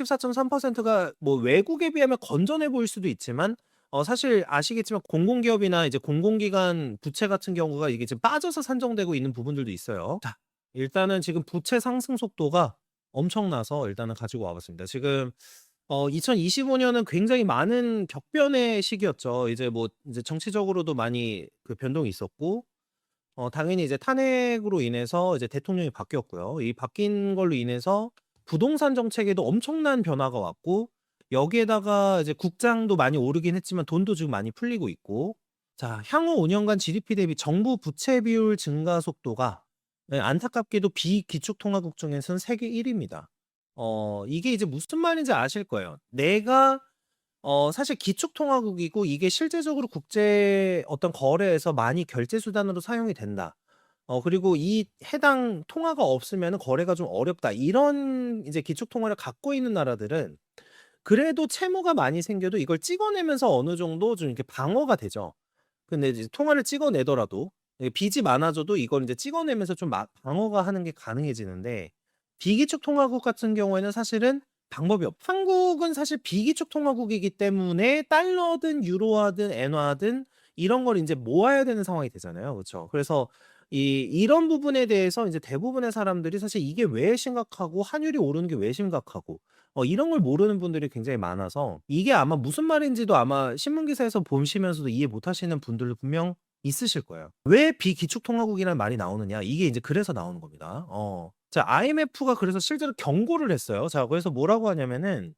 64.3%가 뭐 외국에 비하면 건전해 보일 수도 있지만 사실 아시겠지만 공공기업이나 이제 공공기관 부채 같은 경우가 이게 지금 빠져서 산정되고 있는 부분들도 있어요. 자, 일단은 지금 부채 상승 속도가 엄청나서 일단은 가지고 와 봤습니다. 지금 2025 년은 굉장히 많은 격변의 시기였죠. 이제 정치적으로도 많이 그 변동이 있었고 당연히 이제 탄핵으로 인해서 이제 대통령이 바뀌었고요. 이 바뀐 걸로 인해서 부동산 정책에도 엄청난 변화가 왔고, 여기에다가 이제 국장도 많이 오르긴 했지만 돈도 지금 많이 풀리고 있고. 자, 향후 5 년간 GDP 대비 정부 부채 비율 증가 속도가 안타깝게도 비기축통화국 중에서는 세계 1 위입니다. 이게 이제 무슨 말인지 아실 거예요. 내가 사실 기축통화국이고 이게 실제적으로 국제 어떤 거래에서 많이 결제 수단으로 사용이 된다. 그리고 이 해당 통화가 없으면은 거래가 좀 어렵다. 이런 이제 기축통화를 갖고 있는 나라들은 그래도 채무가 많이 생겨도 이걸 찍어내면서 어느 정도 좀 이렇게 방어가 되죠. 근데 이제 통화를 찍어내더라도 빚이 많아져도 이걸 인제 찍어내면서 좀 방어가 하는 게 가능해지는데, 비기축 통화국 같은 경우에는 사실은 방법이 한국은 사실 비기축 통화국이기 때문에 달러든 유로화든 엔화든 이런 걸 인제 모아야 되는 상황이 되잖아요. 그쵸? 그래서 이런 부분에 대해서 이제 대부분의 사람들이 사실 이게 왜 심각하고 환율이 오르는 게 왜 심각하고 이런 걸 모르는 분들이 굉장히 많아서, 이게 아마 무슨 말인지도 아마 신문 기사에서 보시면서도 이해 못 하시는 분들도 분명 있으실 거예요. 왜 비기축통화국이라는 말이 나오느냐? 이게 이제 그래서 나오는 겁니다. 자, IMF가 그래서 실제로 경고를 했어요. 자, 그래서 뭐라고 하냐면은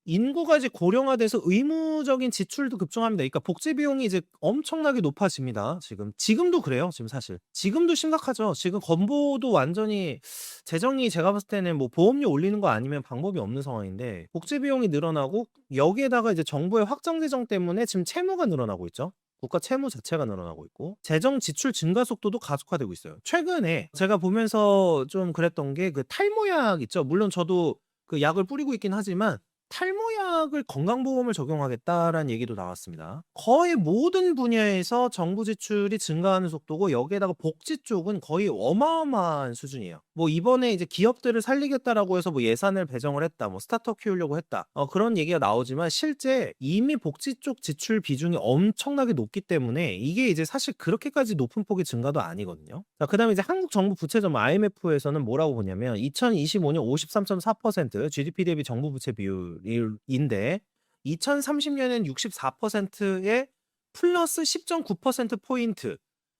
인구가 이제 고령화돼서 의무적인 지출도 급증합니다. 그러니까 복지 비용이 이제 엄청나게 높아집니다 지금. 지금도 그래요 지금 사실. 지금도 심각하죠. 지금 건보도 완전히 재정이 제가 봤을 때는 뭐 보험료 올리는 거 아니면 방법이 없는 상황인데, 복지 비용이 늘어나고 여기에다가 이제 정부의 확장 재정 때문에 지금 채무가 늘어나고 있죠. 국가 채무 자체가 늘어나고 있고 재정 지출 증가 속도도 가속화되고 있어요. 최근에 제가 보면서 좀 그랬던 게 그 탈모약 있죠. 물론 저도 그 약을 뿌리고 있긴 하지만 탈모약을 건강보험을 적용하겠다라는 얘기도 나왔습니다. 거의 모든 분야에서 정부 지출이 증가하는 속도고, 여기에다가 복지 쪽은 거의 어마어마한 수준이에요. 뭐 이번에 이제 기업들을 살리겠다라고 해서 뭐 예산을 배정을 했다, 뭐 스타트업 키우려고 했다, 그런 얘기가 나오지만 실제 이미 복지 쪽 지출 비중이 엄청나게 높기 때문에 이게 이제 사실 그렇게까지 높은 폭의 증가도 아니거든요. 자, 그다음에 이제 한국 정부 부채 점 IMF에서는 뭐라고 보냐면 2025년 53.4% GDP 대비 정부 부채 비율인데 2030년에는 64%에 플러스 10.9% 포인트.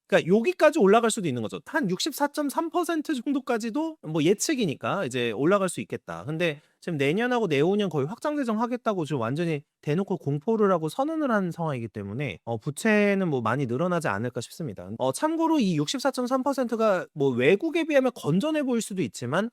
그러니까 여기까지 올라갈 수도 있는 거죠. 한 64.3% 정도까지도 뭐 예측이니까 이제 올라갈 수 있겠다. 근데 지금 내년하고 내후년 거의 확장 재정하겠다고 지금 완전히 대놓고 공포를 하고 선언을 한 상황이기 때문에 부채는 뭐 많이 늘어나지 않을까 싶습니다. 참고로 이 64.3%가 뭐 외국에 비하면 건전해 보일 수도 있지만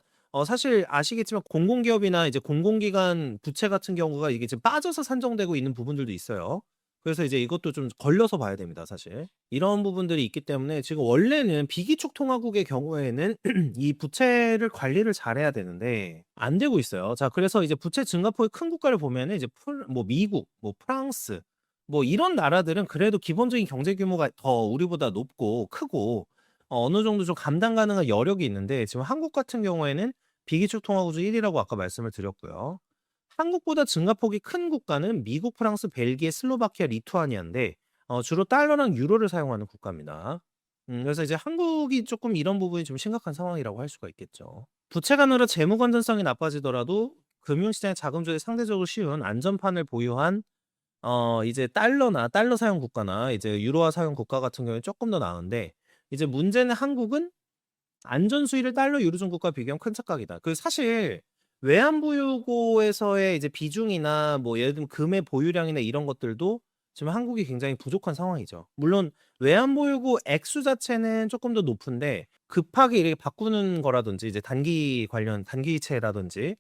사실 아시겠지만 공공기업이나 이제 공공기관 부채 같은 경우가 이게 지금 빠져서 산정되고 있는 부분들도 있어요. 그래서 이제 이것도 좀 걸려서 봐야 됩니다 사실. 이런 부분들이 있기 때문에 지금 원래는 비기축 통화국의 경우에는 이 부채를 관리를 잘해야 되는데 안 되고 있어요. 자, 그래서 이제 부채 증가폭이 큰 국가를 보면은 이제 뭐 미국, 뭐 프랑스, 뭐 이런 나라들은 그래도 기본적인 경제 규모가 더 우리보다 높고 크고 어느 정도 좀 감당 가능한 여력이 있는데, 지금 한국 같은 경우에는 비기축 통화국 중 1 위라고 아까 말씀을 드렸고요. 한국보다 증가폭이 큰 국가는 미국, 프랑스, 벨기에, 슬로바키아, 리투아니아인데 주로 달러랑 유로를 사용하는 국가입니다. 그래서 이제 한국이 조금 이런 부분이 좀 심각한 상황이라고 할 수가 있겠죠. 부채가 늘어 재무 건전성이 나빠지더라도 금융시장의 자금 조달이 상대적으로 쉬운 안전판을 보유한 이제 달러나 달러 사용 국가나 이제 유로화 사용 국가 같은 경우에 조금 더 나은데, 이제 문제는 한국은 안전 수위를 달러 유로 중국과 비교하면 큰 착각이다. 사실 외환보유고에서의 이제 비중이나 뭐 예를 들면 금의 보유량이나 이런 것들도 지금 한국이 굉장히 부족한 상황이죠. 물론 외환보유고 액수 자체는 조금 더 높은데 급하게 이렇게 바꾸는 거라든지 이제 단기 관련 단기채라든지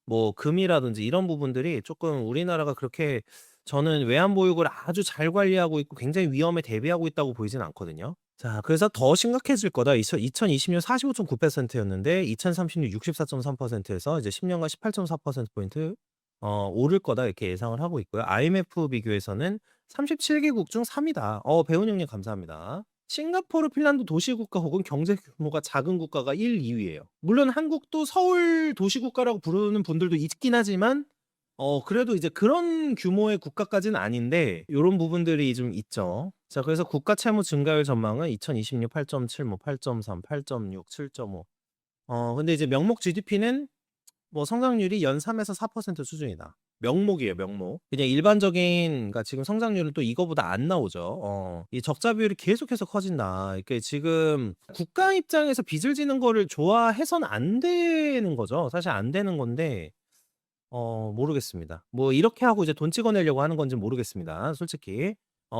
뭐 금이라든지 이런 부분들이 조금 우리나라가 그렇게, 저는 외환보유고를 아주 잘 관리하고 있고 굉장히 위험에 대비하고 있다고 보이진 않거든요. 자, 그래서 더 심각해질 거다. 2020년 45.9% 였는데 2030년 64.3%에서 이제 10 년간 18.4% 포인트 오를 거다 이렇게 예상을 하고 있고요. IMF 비교에서는 37 개국 중 3 위다. 배운 형님 감사합니다. 싱가포르, 핀란드 도시국가 혹은 경제 규모가 작은 국가가 1, 2 위예요. 물론 한국도 서울 도시국가라고 부르는 분들도 있긴 하지만 그래도 이제 그런 규모의 국가까지는 아닌데 요런 부분들이 좀 있죠. 자, 그래서 국가 채무 증가율 전망은 2026 8.7, 뭐 8.3, 8.6, 7.5. 근데 이제 명목 GDP는 뭐 성장률이 연 3에서 4% 수준이다. 명목이에요, 명목. 그냥 일반적인, 그러니까 지금 성장률은 또 이거보다 안 나오죠. 이 적자 비율이 계속해서 커진다. 그러니까 지금 국가 입장에서 빚을 지는 거를 좋아해선 안 되는 거죠. 사실 안 되는 건데 모르겠습니다. 뭐 이렇게 하고 이제 돈 찍어내려고 하는 건지 모르겠습니다, 솔직히.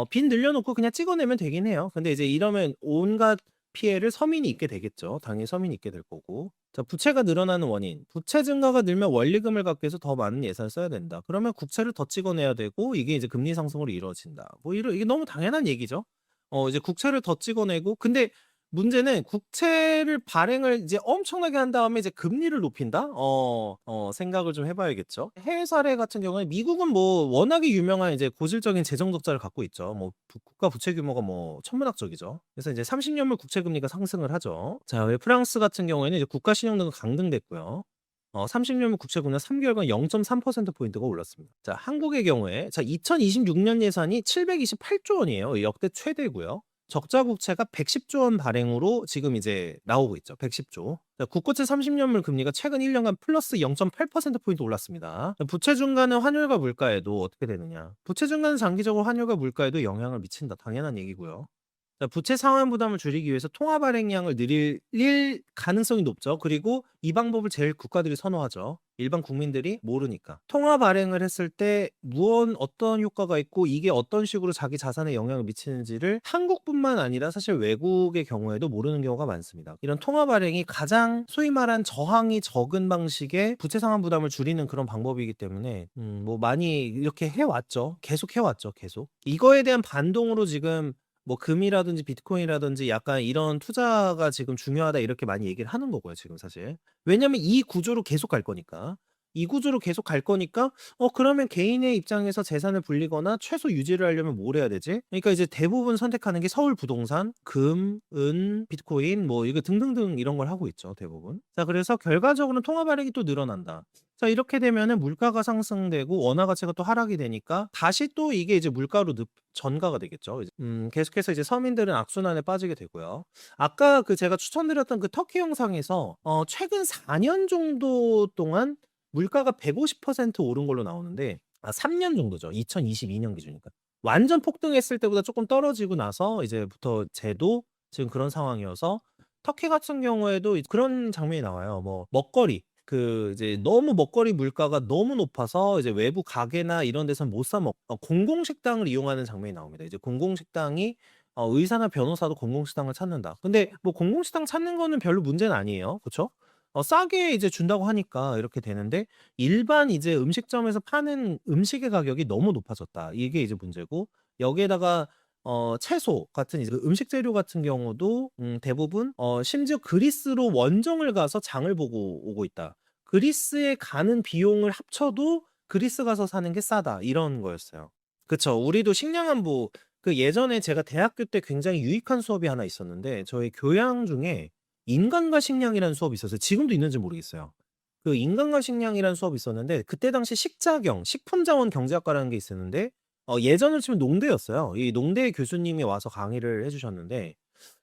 빚 늘려놓고 그냥 찍어내면 되긴 해요. 근데 이제 이러면 온갖 피해를 서민이 입게 되겠죠. 당연히 서민이 입게 될 거고. 자, 부채가 늘어나는 원인. 부채 증가가 늘면 원리금을 갚기 위해서 더 많은 예산을 써야 된다. 그러면 국채를 더 찍어내야 되고 이게 이제 금리 상승으로 이루어진다. 뭐 이게 너무 당연한 얘기죠. 이제 국채를 더 찍어내고 근데 문제는 국채를 발행을 이제 엄청나게 한 다음에 이제 금리를 높인다? 생각을 좀 해 봐야겠죠. 해외 사례 같은 경우에 미국은 뭐 워낙에 유명한 이제 고질적인 재정 적자를 갖고 있죠. 뭐 국가 부채 규모가 뭐 천문학적이죠. 그래서 이제 30년물 국채 금리가 상승을 하죠. 자, 왜 프랑스 같은 경우에는 이제 국가 신용등은 강등됐고요. 30년물 국채 금리는 3개월간 0.3% 포인트가 올랐습니다. 자, 한국의 경우에 자, 2026년 예산이 728조 원이에요. 역대 최대고요. 적자 국채가 110조 원 발행으로 지금 이제 나오고 있죠. 110조. 자, 국고채 30년물 금리가 최근 1년간 플러스 0.8% 포인트 올랐습니다. 부채 증가는 환율과 물가에도 어떻게 되느냐? 부채 증가는 장기적으로 환율과 물가에도 영향을 미친다. 당연한 얘기고요. 자, 부채 상환 부담을 줄이기 위해서 통화 발행량을 늘릴 가능성이 높죠. 그리고 이 방법을 제일 국가들이 선호하죠. 일반 국민들이 모르니까. 통화 발행을 했을 때 어떤 효과가 있고 이게 어떤 식으로 자기 자산에 영향을 미치는지를 한국뿐만 아니라 사실 외국의 경우에도 모르는 경우가 많습니다. 이런 통화 발행이 가장 소위 말한 저항이 적은 방식의 부채 상환 부담을 줄이는 그런 방법이기 때문에 뭐 많이 이렇게 해왔죠. 계속 해왔죠. 계속. 이거에 대한 반동으로 지금 뭐 금이라든지 비트코인이라든지 약간 이런 투자가 지금 중요하다 이렇게 많이 얘기를 하는 거고요, 지금 사실. 왜냐면 이 구조로 계속 갈 거니까. 이 구조로 계속 갈 거니까 그러면 개인의 입장에서 재산을 불리거나 최소 유지를 하려면 뭘 해야 되지? 그러니까 이제 대부분 선택하는 게 서울 부동산, 금, 은, 비트코인 뭐 이거 등등등 이런 걸 하고 있죠, 대부분. 자, 그래서 결과적으로는 통화 발행이 또 늘어난다. 자, 이렇게 되면은 물가가 상승되고 원화 가치가 또 하락이 되니까 다시 또 이게 이제 물가로 전가가 되겠죠. 이제 계속해서 이제 서민들은 악순환에 빠지게 되고요. 아까 그 제가 추천드렸던 그 터키 영상에서 최근 4년 정도 동안 물가가 150% 오른 걸로 나오는데 3년 정도죠. 2022년 기준이니까. 완전 폭등했을 때보다 조금 떨어지고 나서 이제부터 재도 지금 그런 상황이어서 터키 같은 경우에도 그런 장면이 나와요. 뭐 먹거리 이제 너무 먹거리 물가가 너무 높아서 이제 외부 가게나 이런 데서는 못 사 공공식당을 이용하는 장면이 나옵니다. 이제 공공식당이 의사나 변호사도 공공식당을 찾는다. 근데 뭐 공공식당 찾는 거는 별로 문제는 아니에요. 그쵸? 싸게 이제 준다고 하니까 이렇게 되는데 일반 이제 음식점에서 파는 음식의 가격이 너무 높아졌다. 이게 이제 문제고 여기에다가 채소 같은 이제 음식 재료 같은 경우도 대부분 심지어 그리스로 원정을 가서 장을 보고 오고 있다. 그리스에 가는 비용을 합쳐도 그리스 가서 사는 게 싸다. 이런 거였어요. 그쵸. 우리도 식량안보 예전에 제가 대학교 때 굉장히 유익한 수업이 하나 있었는데 저희 교양 중에 인간과 식량이라는 수업이 있었어요. 지금도 있는지 모르겠어요. 그 인간과 식량이라는 수업이 있었는데 그때 당시 식자경, 식품자원 경제학과라는 게 있었는데 예전으로 치면 농대였어요. 이 농대 교수님이 와서 강의를 해 주셨는데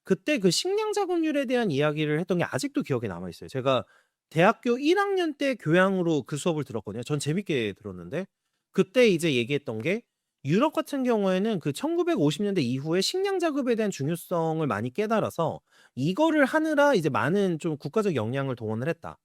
그때 그 식량 자급률에 대한 이야기를 했던 게 아직도 기억에 남아 있어요. 제가 대학교 1 학년 때 교양으로 그 수업을 들었거든요. 전 재밌게 들었는데 그때 이제 얘기했던 게 유럽 같은 경우에는 그 1950 년대 이후에 식량 자급에 대한 중요성을 많이 깨달아서 이거를 하느라 이제 많은 좀 국가적 역량을 동원을 했다.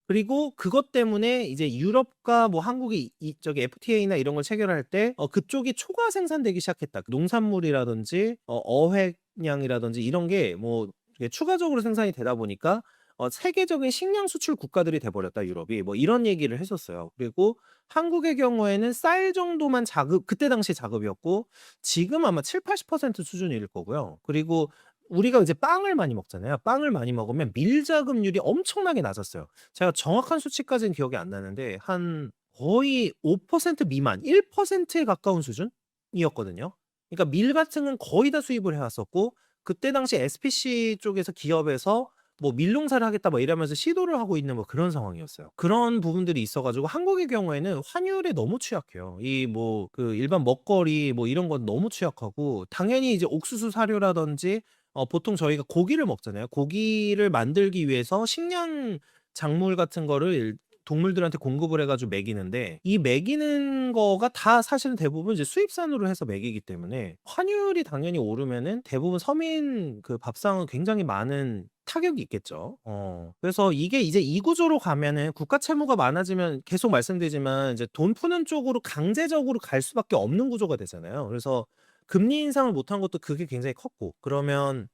그리고 그것 때문에 이제 유럽과 뭐 한국이 저기 FTA나 이런 걸 체결할 때 그쪽이 초과 생산되기 시작했다. 그 농산물이라든지 어획량이라든지 이런 게 뭐 추가적으로 생산이 되다 보니까 세계적인 식량 수출 국가들이 돼 버렸다 유럽이. 뭐 이런 얘기를 했었어요. 그리고 한국의 경우에는 쌀 정도만 그때 당시 자급이었고 지금 아마 70-80% 수준일 거고요. 그리고 우리가 이제 빵을 많이 먹잖아요. 빵을 많이 먹으면 밀자급률이 엄청나게 낮았어요. 제가 정확한 수치까지는 기억이 안 나는데 한 거의 5% 미만, 1%에 가까운 수준이었거든요. 그러니까 밀 같은 건 거의 다 수입을 해 왔었고 그때 당시 SPC 쪽에서 기업에서 뭐 밀농사를 하겠다 뭐 이러면서 시도를 하고 있는 뭐 그런 상황이었어요. 그런 부분들이 있어 가지고 한국의 경우에는 환율에 너무 취약해요. 이 뭐 그 일반 먹거리 뭐 이런 건 너무 취약하고 당연히 이제 옥수수 사료라든지 보통 저희가 고기를 먹잖아요. 고기를 만들기 위해서 식량 작물 같은 거를 동물들한테 공급을 해 가지고 먹이는데 이 먹이는 거가 다 사실은 대부분 이제 수입산으로 해서 먹이기 때문에 환율이 당연히 오르면은 대부분 서민 그 밥상은 굉장히 많은 타격이 있겠죠. 그래서 이게 이제 이 구조로 가면은 국가 채무가 많아지면 계속 말씀드리지만 이제 돈 푸는 쪽으로 강제적으로 갈 수밖에 없는 구조가 되잖아요. 그래서 금리 인상을 못한 것도 그게 굉장히 컸고 그러면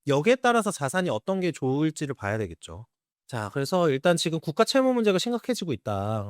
여기에 따라서 자산이 어떤 게 좋을지를 봐야 되겠죠. 자 그래서 일단 지금 국가 채무 문제가 심각해지고 있다.